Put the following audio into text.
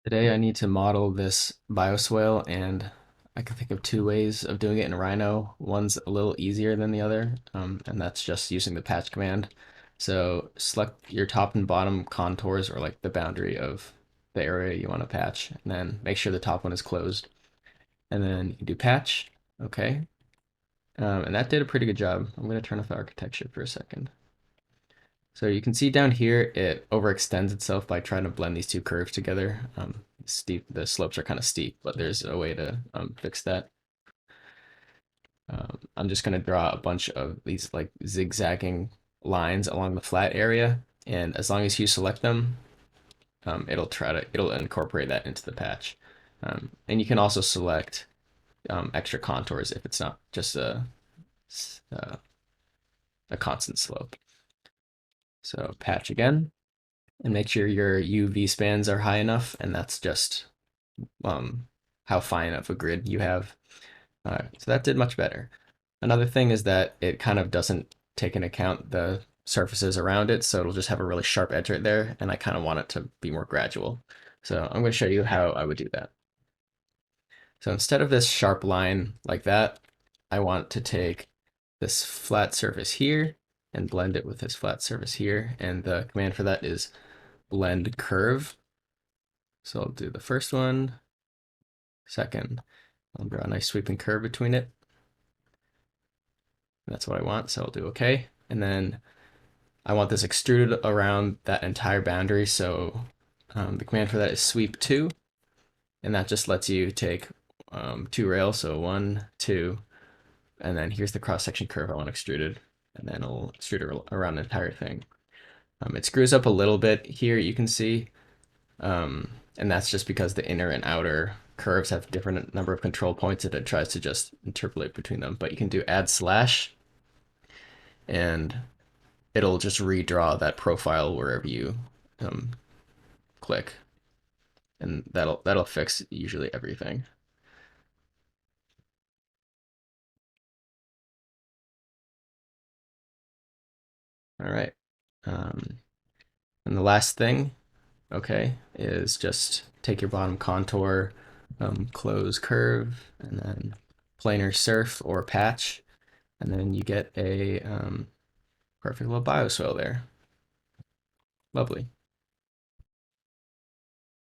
Today I need to model this bioswale, and I can think of two ways of doing it in Rhino. One's a little easier than the other, and that's just using the patch command. So select your top and bottom contours, or like the boundary of the area you want to patch, and then make sure the top one is closed. And then you can do patch, okay. And that did a pretty good job. I'm going to turn off the architecture for a second. So you can see down here, it overextends itself by trying to blend these two curves together. The slopes are kind of steep, but there's a way to fix that. I'm just going to draw a bunch of these like zigzagging lines along the flat area, and as long as you select them, it'll incorporate that into the patch. And you can also select extra contours if it's not just a constant slope. So patch again, and make sure your UV spans are high enough, and that's just um, how fine of a grid you have. So that did much better. Another thing is that it kind of doesn't take into account the surfaces around it, so it'll just have a really sharp edge right there, and I kind of want it to be more gradual. So I'm going to show you how I would do that. So instead of this sharp line like that, I want to take this flat surface here and blend it with this flat surface here, and the command for that is BlendCrv. So I'll do the first one, second, I'll draw a nice sweeping curve between it. That's what I want, so I'll do OK. And then I want this extruded around that entire boundary, so the command for that is sweep 2, and that just lets you take 2 rails, so 1, 2, and then here's the cross-section curve I want extruded, and then I'll extrude it around the entire thing. It screws up a little bit here, you can see, and that's just because the inner and outer curves have different number of control points and it tries to just interpolate between them. But you can do add slash, and it'll just redraw that profile wherever you click, and that'll fix usually everything. All right, and the last thing, okay, is just take your bottom contour, close curve, and then planar surf or patch, and then you get a perfect little bioswale there. Lovely.